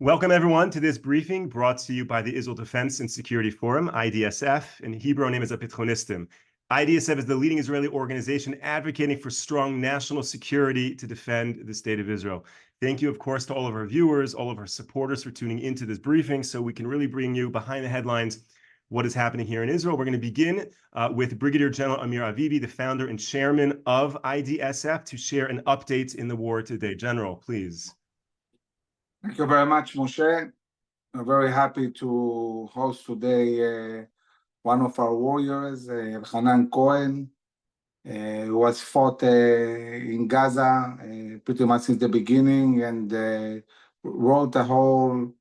Welcome, everyone, to this briefing brought to you by the Israel Defense and Security Forum, IDSF. In Hebrew, name is Apitchonistim. IDSF is the leading Israeli organization advocating for strong national security to defend the state of Israel. Thank you, of course, to all of our viewers, all of our supporters for tuning into this briefing so we can really bring you behind the headlines what is happening here in Israel. We're going to begin with Brigadier General Amir Avivi, the founder and chairman of IDSF, to share an update in the war today. General, please. Thank you very much, Moshe. I'm very happy to host today one of our warriors, Elhanan Cohen, who has fought in Gaza pretty much since the beginning and wrote a whole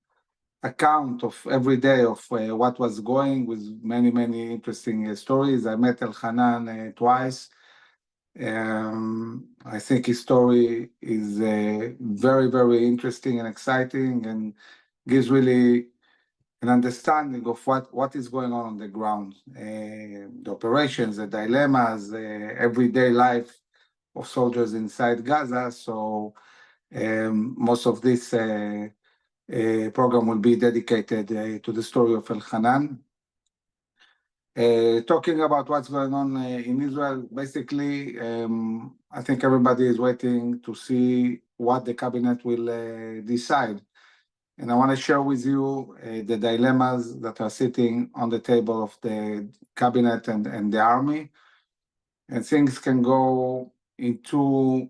account of every day of what was going with many, many interesting stories. I met Elhanan twice. I think his story is very, very interesting and exciting and gives really an understanding of what is going on the ground, the operations, the dilemmas, everyday life of soldiers inside Gaza. So most of this program will be dedicated to the story of Elhanan. Talking about what's going on in Israel, basically, I think everybody is waiting to see what the cabinet will decide. And I want to share with you the dilemmas that are sitting on the table of the cabinet and the army. And things can go in two,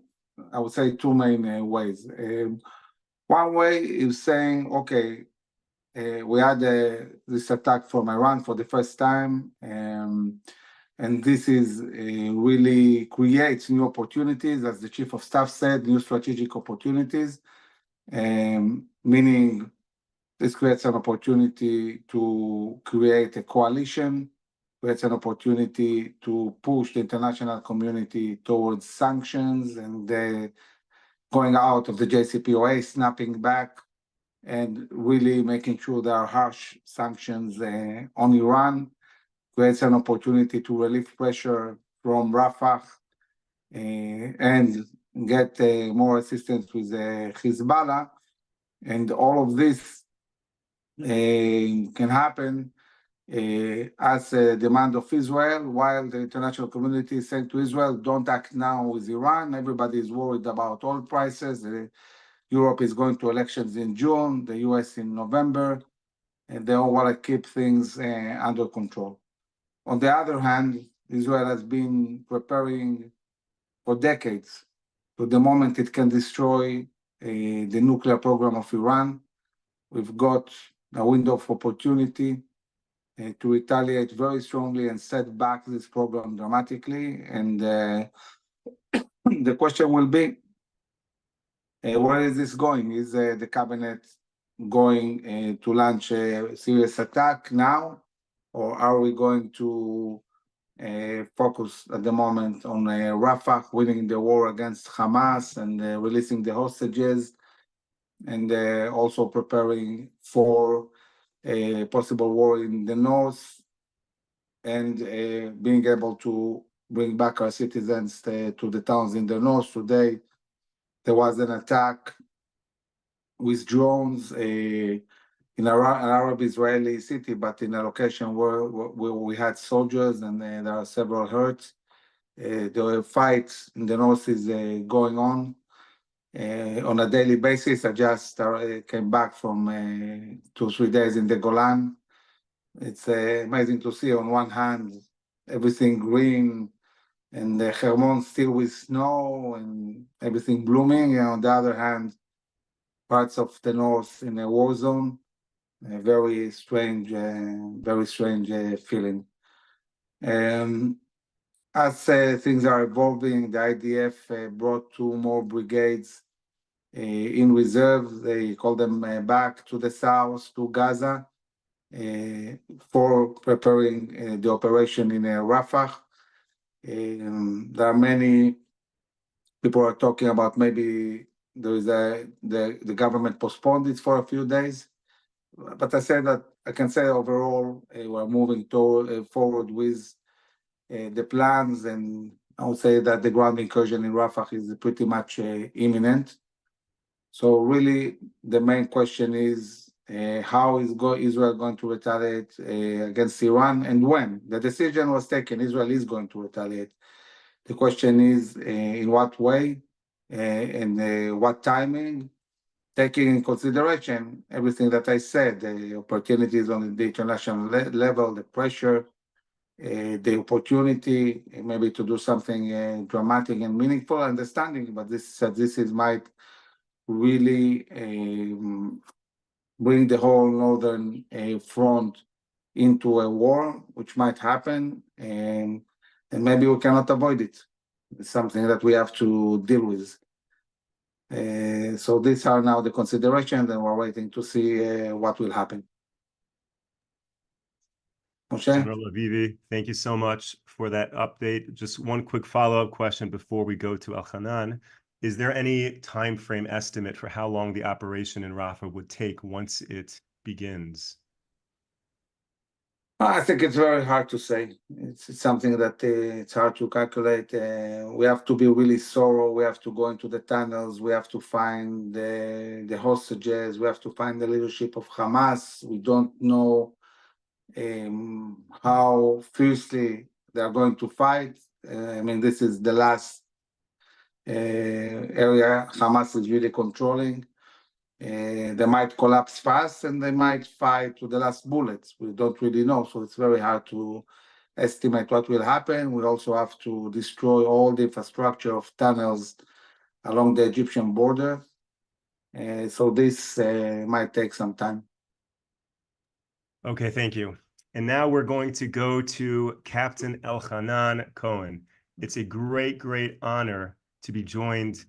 I would say, two main ways. One way is saying, okay, we had this attack from Iran for the first time, and this is really creates new opportunities, as the Chief of Staff said, new strategic opportunities, meaning this creates an opportunity to create a coalition, creates an opportunity to push the international community towards sanctions and going out of the JCPOA, snapping back, and really making sure there are harsh sanctions on Iran, creates an opportunity to relieve pressure from Rafah and get more assistance with Hezbollah. And all of this can happen as a demand of Israel, while the international community is saying to Israel, don't act now with Iran. Everybody is worried about oil prices. Europe is going to elections in June, the US in November, and they all want to keep things under control. On the other hand, Israel has been preparing for decades to the moment it can destroy the nuclear program of Iran. We've got a window of opportunity to retaliate very strongly and set back this program dramatically. And the question will be, where is this going? Is the cabinet going to launch a serious attack now? Or are we going to focus at the moment on Rafah, winning the war against Hamas and releasing the hostages, and also preparing for a possible war in the north, and being able to bring back our citizens to the towns in the north? Today, there was an attack with drones in an Arab-Israeli city, but in a location where we had soldiers, and there are several hurt. The fights in the north is going on a daily basis. I just came back from 2-3 days in the Golan. It's amazing to see, on one hand, everything green, and the Hermon still with snow and everything blooming, and on the other hand, parts of the north in a war zone. A very strange feeling. As things are evolving, the IDF brought 2 more brigades in reserve. They call them back to the south, to Gaza, for preparing the operation in Rafah. There are many people are talking about maybe there is the government postponed it for a few days. But I can say overall, we're moving forward with the plans, and I would say that the ground incursion in Rafah is pretty much imminent. So really, the main question is how is Israel going to retaliate against Iran, and when? The decision was taken, Israel is going to retaliate. The question is in what way and what timing, taking in consideration everything that I said, the opportunities on the international level, the pressure, the opportunity maybe to do something dramatic and meaningful, understanding, but this might really bring the whole northern front into a war, which might happen, and maybe we cannot avoid it. It's something that we have to deal with. So these are now the considerations, and we're waiting to see what will happen. Moshe? General Avivi, thank you so much for that update. Just one quick follow-up question before we go to Elhanan. Is there any time frame estimate for how long the operation in Rafah would take once it begins? I think it's very hard to say. It's something that it's hard to calculate. We have to be really thorough. We have to go into the tunnels. We have to find the hostages. We have to find the leadership of Hamas. We don't know how fiercely they are going to fight. I mean, this is the last area Hamas is really controlling. They might collapse fast and they might fight to the last bullets. We don't really know, so it's very hard to estimate what will happen. We also have to destroy all the infrastructure of tunnels along the Egyptian border. So this might take some time. Okay, thank you. And now we're going to go to Captain Elhanan Cohen. It's a great, great honor to be joined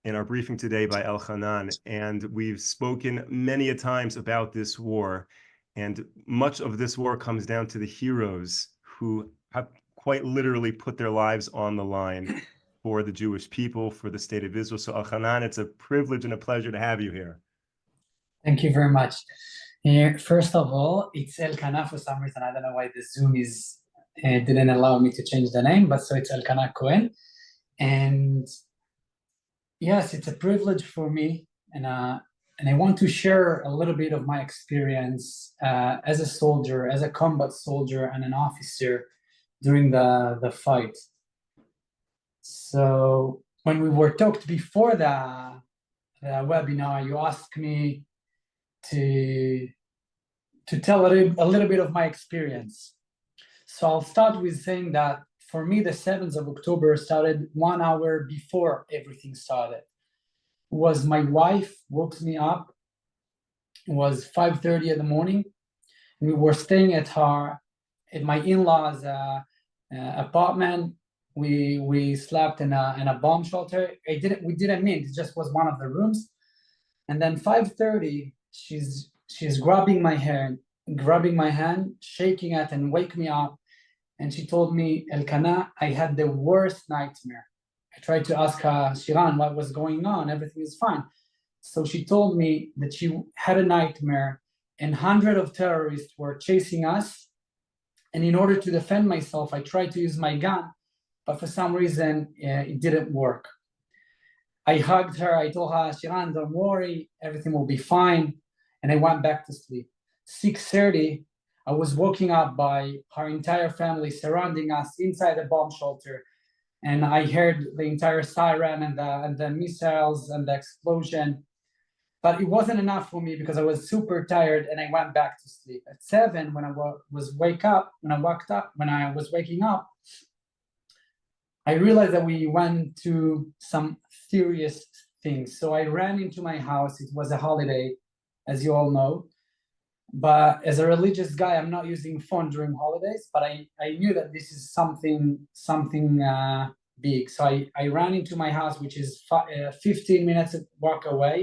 in our briefing today by Elhanan, and we've spoken many a times about this war, and much of this war comes down to the heroes who have quite literally put their lives on the line for the Jewish people, for the state of Israel. So Elhanan, it's a privilege and a pleasure to have you here. Thank you very much. First of all, it's Elhanan for some reason. I don't know why the Zoom didn't allow me to change the name, but so it's Elhanan Cohen. And yes, it's a privilege for me, and I want to share a little bit of my experience as a soldier, as a combat soldier and an officer during the fight. So when we were talked before the webinar, you asked me to tell a little bit of my experience. So I'll start with saying that for me, the 7th of October started 1 hour before everything started. It was my wife woke me up. It was 5:30 in the morning. We were staying at my in-laws' apartment. We slept in a bomb shelter. We didn't meet. It just was one of the rooms. And then 5:30, she's grabbing my hand, shaking it, and wake me up. And she told me, Elkanah, I had the worst nightmare. I tried to ask her, Shiran, what was going on? Everything is fine. So she told me that she had a nightmare and hundreds of terrorists were chasing us. And in order to defend myself, I tried to use my gun, but for some reason, it didn't work. I hugged her. I told her, Shiran, don't worry. Everything will be fine. And I went back to sleep. 6:30, I was woken up by her entire family surrounding us inside the bomb shelter. And I heard the entire siren and the missiles and the explosion. But it wasn't enough for me because I was super tired and I went back to sleep. At 7, when I was waking up, I realized that we went to some serious things. So I ran into my house. It was a holiday, as you all know. But as a religious guy, I'm not using phone during holidays, but I knew that this is something big. So I ran into my house, which is 15 minutes walk away.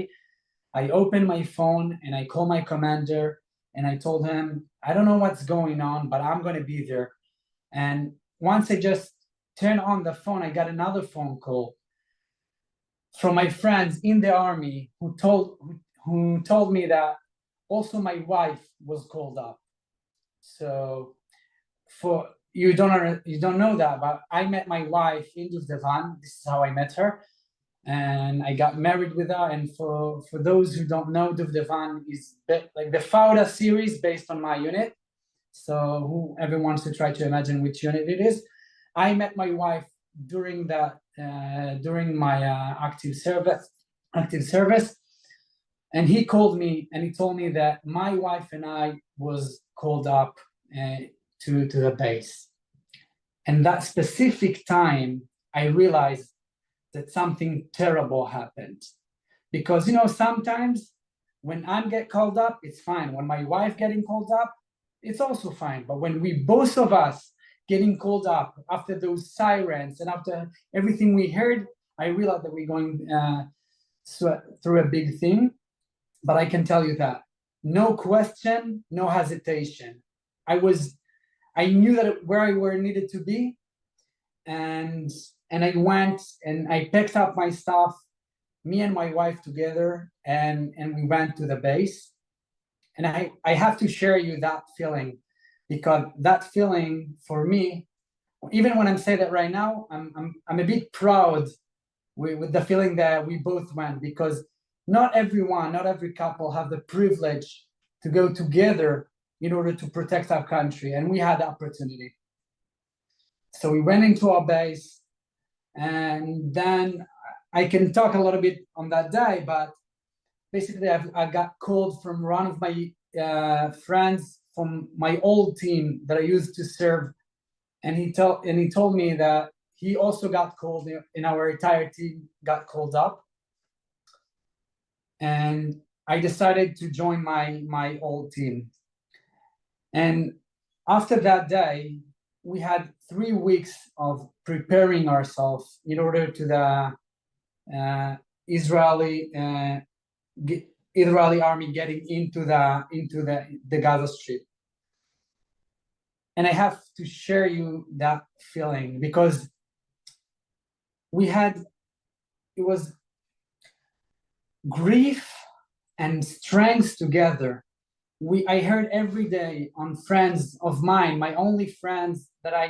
I opened my phone and I called my commander and I told him, I don't know what's going on, but I'm going to be there. And once I just turned on the phone, I got another phone call from my friends in the army who told me that also my wife was called up. So for you don't know that, but I met my wife in Duvdevan. This is how I met her. and I got married with her. And for those who don't know, Duvdevan is like the Fauda series based on my unit. So whoever wants to try to imagine which unit it is, I met my wife during my active service, and he called me and he told me that my wife and I was called up to the base. And that specific time, I realized that something terrible happened. Because, sometimes when I get called up, it's fine. When my wife getting called up, it's also fine. But when we both of us getting called up after those sirens and after everything we heard, I realized that we're going through a big thing. But I can tell you that no question, no hesitation. I knew that where I needed to be, and I went and I picked up my stuff, me and my wife together, and we went to the base. And I have to share you that feeling, because that feeling for me, even when I'm saying that right now, I'm a bit proud with the feeling that we both went, because not every couple have the privilege to go together in order to protect our country, and we had the opportunity. So we went into our base, and then I can talk a little bit on that day, but basically I got called from one of my friends from my old team that I used to serve, and he told me that he also got called in our entire team, got called up. And I decided to join my old team. And after that day, we had 3 weeks of preparing ourselves in order to the Israeli army getting into the Gaza Strip. And I have to share you that feeling, because it was grief and strength together. I heard every day on friends of mine, my only friends that I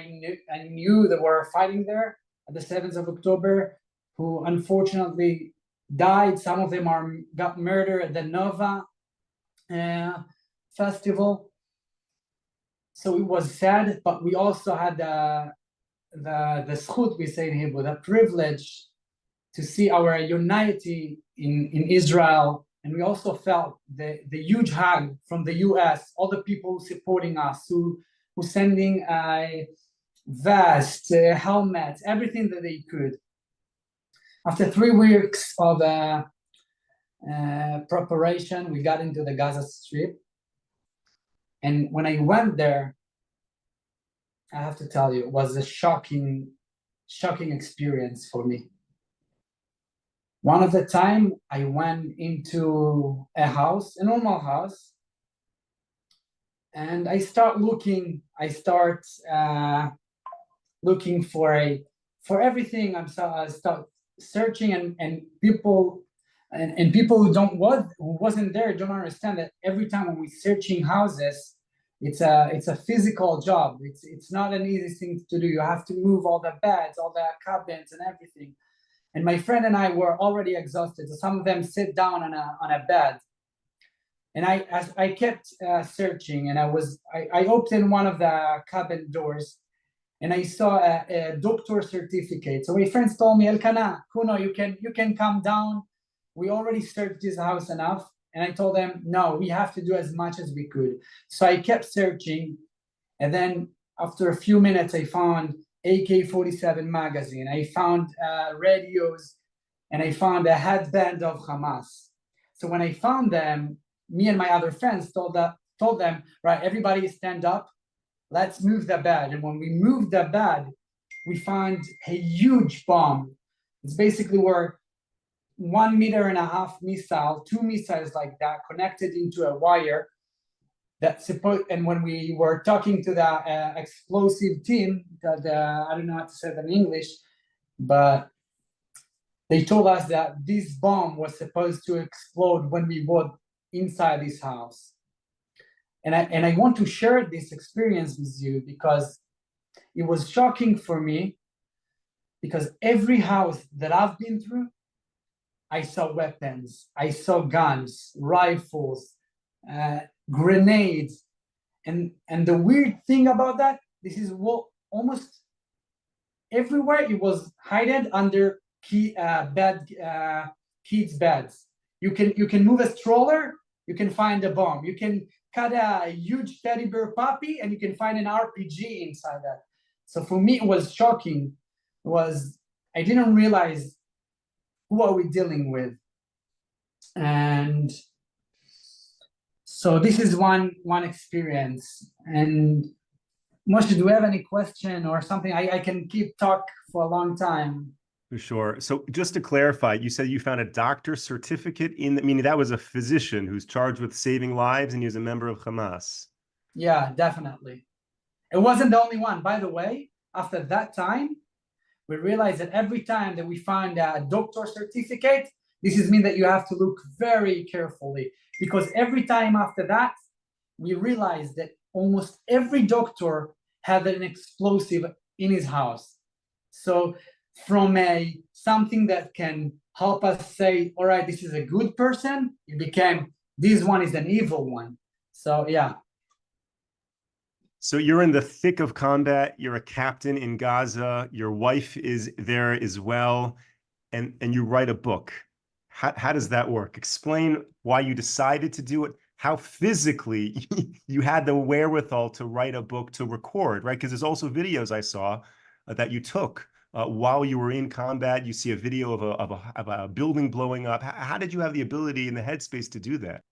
knew that were fighting there at the 7th of October, who unfortunately died. Some of them got murdered at the Nova festival. So it was sad, but we also had the zchut, we say in Hebrew, the privilege to see our unity in Israel. And we also felt the huge hug from the US, all the people supporting us, who sending vests, helmets, everything that they could. After 3 weeks of preparation, we got into the Gaza Strip. And when I went there, I have to tell you, it was a shocking experience for me. One of the time I went into a normal house, and I start looking for everything. I start searching, and people who wasn't there don't understand that every time when we're searching houses, it's a physical job. It's not an easy thing to do. You have to move all the beds, all the cabins, and everything. And my friend and I were already exhausted. So some of them sit down on a bed. And I kept searching, and I opened one of the cabin doors, and I saw a doctor certificate. So my friends told me, Elhanan, Kuno, you can come down. We already searched this house enough. And I told them, no, we have to do as much as we could. So I kept searching. And then after a few minutes, I found AK-47 magazine. I found radios, and I found a headband of Hamas. So when I found them, me and my other friends told them, right, everybody stand up, let's move the bed. And when we moved the bed, we found a huge bomb. It's basically where 1.5 meter missile, 2 missiles like that, connected into a wire. And when we were talking to the explosive team, I don't know how to say that in English, but they told us that this bomb was supposed to explode when we were inside this house. And I want to share this experience with you because it was shocking for me, because every house that I've been through, I saw weapons, I saw guns, rifles, grenades, and the weird thing about that, this is what almost everywhere it was hidden under kids' beds. You can move a stroller, you can find a bomb. You can cut a huge teddy bear puppy, and you can find an RPG inside that. So for me, it was shocking. I didn't realize who are we dealing with, and so this is one experience. And Moshe, do we have any question or something? I can keep talk for a long time. For sure. So just to clarify, you said you found a doctor's certificate meaning that was a physician who's charged with saving lives, and he was a member of Hamas. Yeah, definitely. It wasn't the only one. By the way, after that time, we realized that every time that we find a doctor certificate, this is mean that you have to look very carefully, because every time after that, we realized that almost every doctor had an explosive in his house. So from something that can help us say, all right, this is a good person, it became, this one is an evil one. So yeah. So you're in the thick of combat. You're a captain in Gaza. Your wife is there as well, and you write a book. How does that work? Explain why you decided to do it. How physically you had the wherewithal to write a book, to record, right? Because there's also videos I saw that you took while you were in combat. You see a video of a building blowing up. How did you have the ability and the headspace to do that?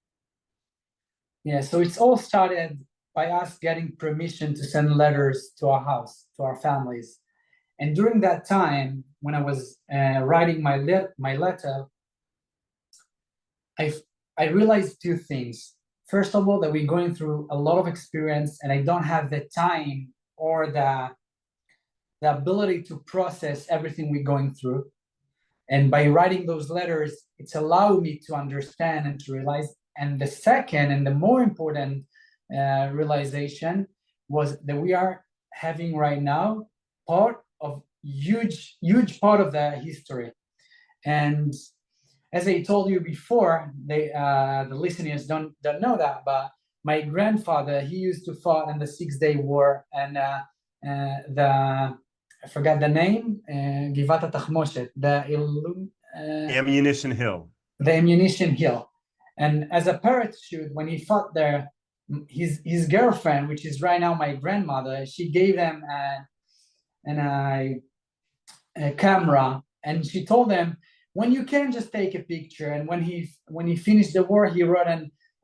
Yeah, so it's all started by us getting permission to send letters to our house, to our families. And during that time, when I was writing my letter, I realized two things. First of all, that we're going through a lot of experience, and I don't have the time or the ability to process everything we're going through. And by writing those letters, it's allowed me to understand and to realize. And the second and the more important realization was that we are having right now part of huge part of the history. And as I told you before, the listeners don't know that, but my grandfather, he used to fight in the 6-Day War, and I forgot the name, Givat HaTachmoshet, Ammunition Hill. The Ammunition Hill. And as a parachute, when he fought there, his girlfriend, which is right now my grandmother, she gave him a camera, and she told him, when you can just take a picture. And when he finished the war, he wrote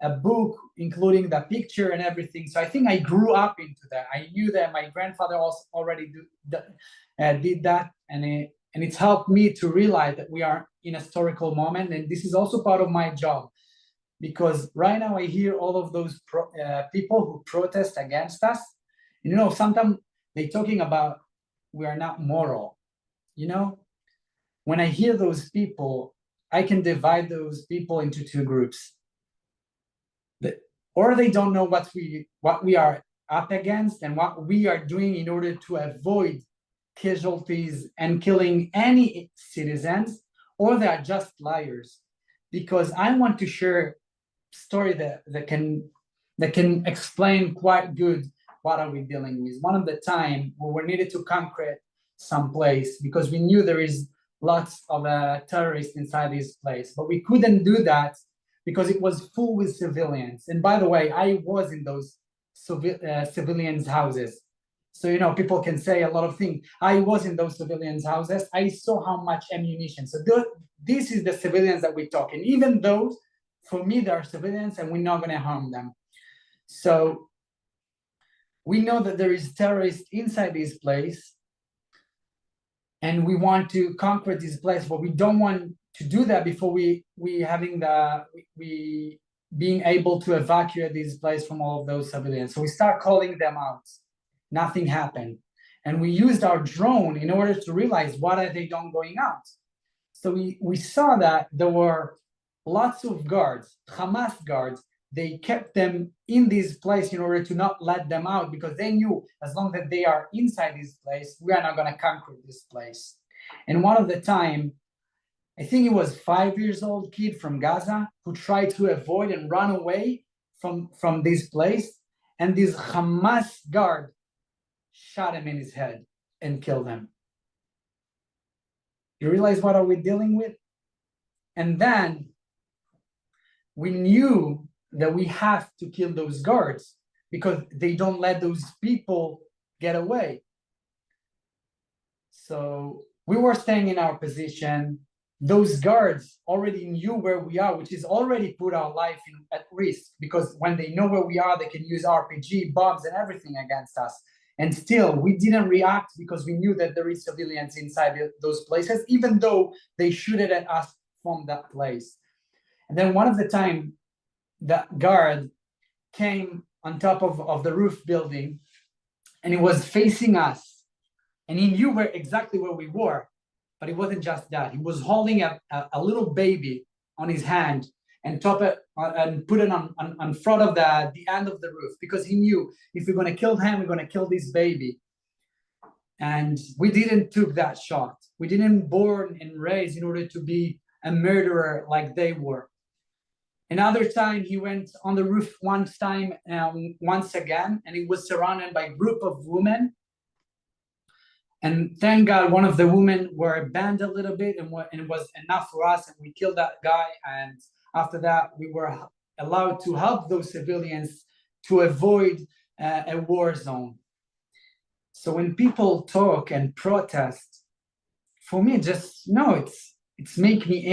a book including the picture and everything. So I think I grew up into that. I knew that my grandfather also already did that, and it's helped me to realize that we are in a historical moment, and this is also part of my job, because right now I hear all of those people who protest against us. You know, sometimes they're talking about we are not moral. You know, when I hear those people, I can divide those people into two groups. Or they don't know what we are up against and what we are doing in order to avoid casualties and killing any citizens, or they are just liars. Because I want to share a story that can explain quite good what are we dealing with. One of the time when we needed to conquer some place, because we knew there is lots of terrorists inside this place, but we couldn't do that because it was full with civilians. And by the way, I was in those civilians' houses. So, you know, people can say a lot of things. I was in those civilians' houses. I saw how much ammunition. So this is the civilians that we talk. And even those, for me, they are civilians, and we're not going to harm them. So we know that there is terrorists inside this place, and we want to conquer this place, but we don't want to do that before we being able to evacuate this place from all of those civilians. So we start calling them out. Nothing happened. And we used our drone in order to realize what are they doing going out. So we saw that there were lots of guards, Hamas guards. They kept them in this place in order to not let them out, because they knew as long as they are inside this place, we are not going to conquer this place. And one of the time, I think it was 5 years old kid from Gaza who tried to avoid and run away from this place. And this Hamas guard shot him in his head and killed him. You realize what are we dealing with? And then we knew that we have to kill those guards because they don't let those people get away. So we were staying in our position. Those guards already knew where we are, which is already put our life at risk, because when they know where we are, they can use RPG, bombs, and everything against us. And still, we didn't react because we knew that there is civilians inside those places, even though they shooted at us from that place. And then one of the time, that guard came on top of the roof building, and he was facing us, and he knew exactly where we were. But it wasn't just that. He was holding a little baby on his hand and put it on front of the end of the roof, because he knew if we're going to kill him, we're going to kill this baby. And we didn't took that shot. We didn't born and raised in order to be a murderer like they were. Another time he went on the roof once again, and he was surrounded by a group of women. And thank God, one of the women were banned a little bit, and it was enough for us, and we killed that guy. And after that, we were allowed to help those civilians to avoid a war zone. So when people talk and protest, for me, it's make me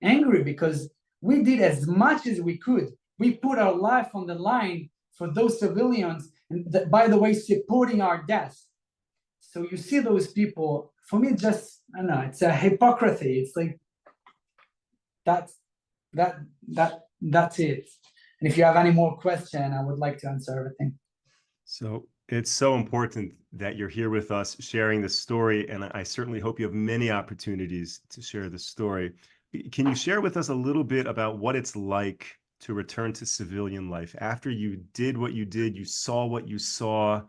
angry because we did as much as we could. We put our life on the line for those civilians, and by the way, supporting our deaths. So you see those people, for me, just, I don't know, it's a hypocrisy. It's like, that's it. And if you have any more question, I would like to answer everything. So it's so important that you're here with us sharing this story, and I certainly hope you have many opportunities to share the story. Can you share with us a little bit about what it's like to return to civilian life after you did what you did, you saw what you saw,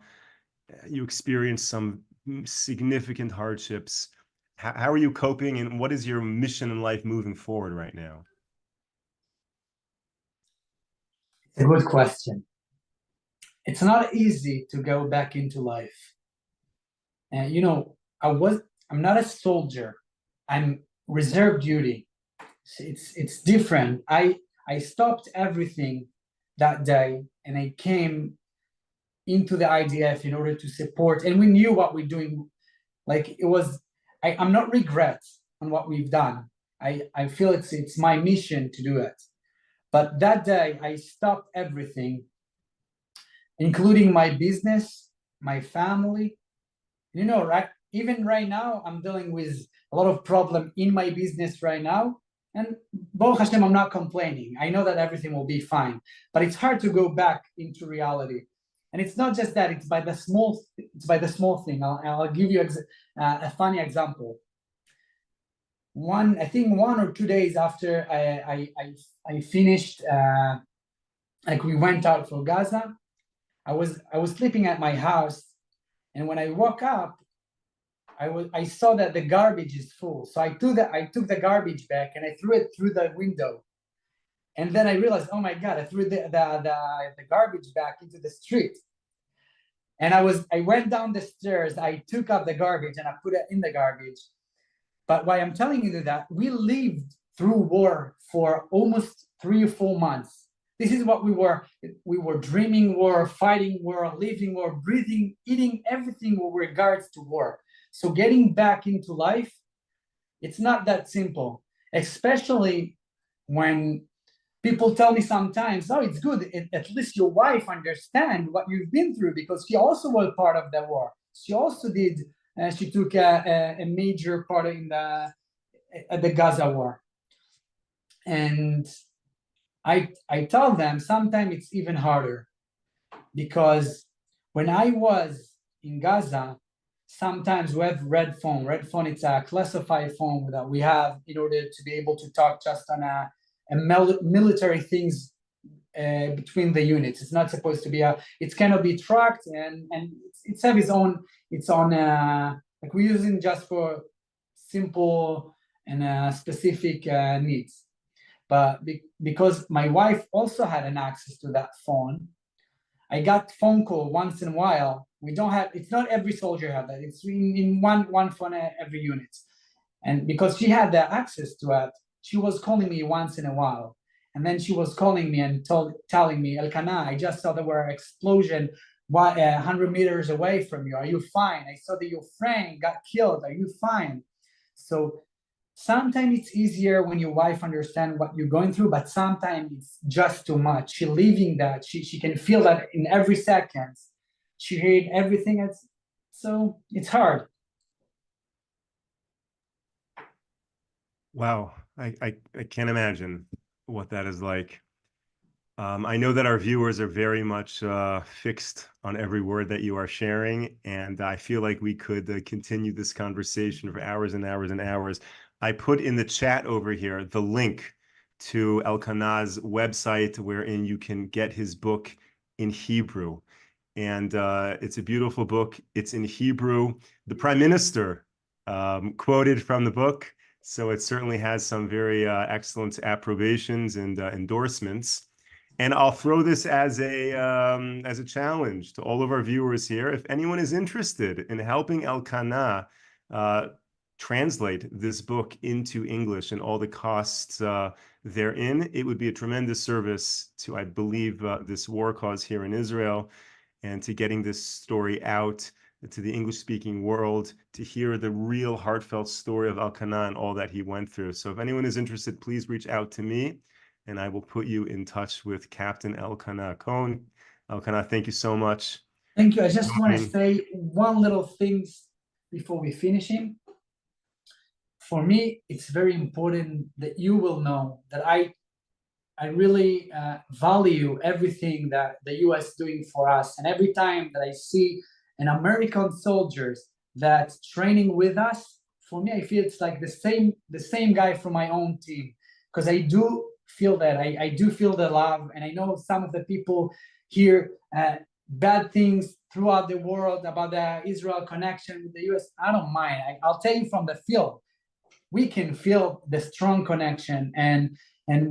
you experienced some significant hardships? How are you coping, and what is your mission in life moving forward right now? It's a good question. It's not easy to go back into life. And I'm not a soldier. I'm reserve duty. It's different. I stopped everything that day, and I came into the IDF in order to support, and we knew what we're doing. Like, I'm not regret on what we've done. I feel it's my mission to do it. But that day I stopped everything, including my business, my family. Right? Even right now, I'm dealing with a lot of problem in my business right now. And Baruch Hashem, I'm not complaining. I know that everything will be fine, but it's hard to go back into reality. And it's not just that; it's by the small thing. I'll give you a funny example. I think 1 or 2 days after I finished, like we went out for Gaza, I was sleeping at my house, and when I woke up, I saw that the garbage is full. So I took the garbage bag and I threw it through the window. And then I realized, oh my God, I threw the garbage back into the street. And I went down the stairs, I took up the garbage and I put it in the garbage. But why I'm telling you that, we lived through war for almost 3 or 4 months. This is what we were dreaming war, fighting war, living war, breathing, eating, everything with regards to war. So getting back into life, it's not that simple, especially when people tell me sometimes, oh, it's good, at least your wife understands what you've been through, because she also was part of the war. She also did, she took a major part in the Gaza war. And I tell them sometimes it's even harder, because when I was in Gaza, sometimes we have red phone. Red phone, it's a classified phone that we have in order to be able to talk just on a military things between the units. It's not supposed to be it cannot be tracked, and it's have its own like we're using just for simple and specific needs. But because my wife also had an access to that phone, I got phone call once in a while. We don't have, it's not every soldier have that. It's in one phone every unit. And because she had the access to it, she was calling me once in a while. And then she was calling me and telling me, Elhanan, I just saw there were explosion 100 meters away from you. Are you fine? I saw that your friend got killed. Are you fine? So sometimes it's easier when your wife understands what you're going through, but sometimes it's just too much. She living that, she can feel that in every second. She heard everything. So it's hard. Wow, I can't imagine what that is like. I know that our viewers are very much fixed on every word that you are sharing, and I feel like we could continue this conversation for hours and hours and hours. I put in the chat over here the link to Elhanan's website wherein you can get his book in Hebrew. And it's a beautiful book. It's in Hebrew. The Prime Minister quoted from the book. So it certainly has some very excellent approbations and endorsements. And I'll throw this as a challenge to all of our viewers here. If anyone is interested in helping Elhanan translate this book into English and all the costs therein, it would be a tremendous service to, I believe, this war cause here in Israel, and to getting this story out to the English-speaking world, to hear the real heartfelt story of Elhanan and all that he went through. So if anyone is interested, please reach out to me, and I will put you in touch with Captain Elhanan Cohen. Elhanan, thank you so much. Thank you. I just want to say one little thing before we finish him. For me, it's very important that you will know that I really value everything that the US is doing for us. And every time that I see an American soldiers that's training with us, for me, I feel it's like the same guy from my own team. Because I do feel that, I do feel the love. And I know some of the people hear bad things throughout the world about the Israel connection with the US. I don't mind. I'll tell you from the field, we can feel the strong connection, and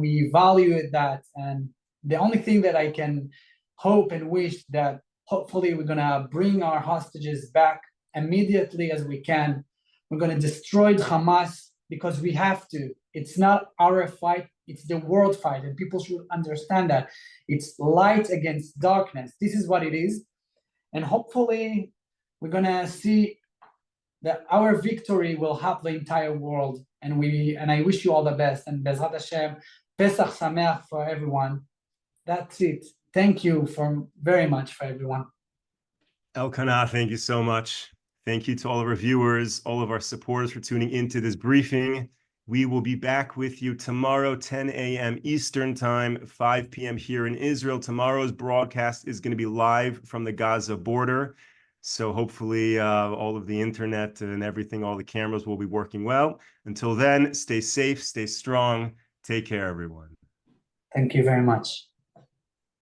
we value that. And the only thing that I can hope and wish that hopefully we're gonna bring our hostages back immediately as we can. We're gonna destroy Hamas because we have to. It's not our fight, it's the world fight, and people should understand that. It's light against darkness. This is what it is. And hopefully we're gonna see that our victory will help the entire world. And I wish you all the best. And Bezrat Hashem, Pesach Sameach for everyone. That's it. Thank you very much for everyone. Elhanan, thank you so much. Thank you to all of our viewers, all of our supporters for tuning into this briefing. We will be back with you tomorrow, 10 a.m. Eastern Time, 5 p.m. here in Israel. Tomorrow's broadcast is going to be live from the Gaza border. So hopefully all of the internet and everything, all the cameras will be working well. Until then, stay safe, stay strong. Take care, everyone. Thank you very much.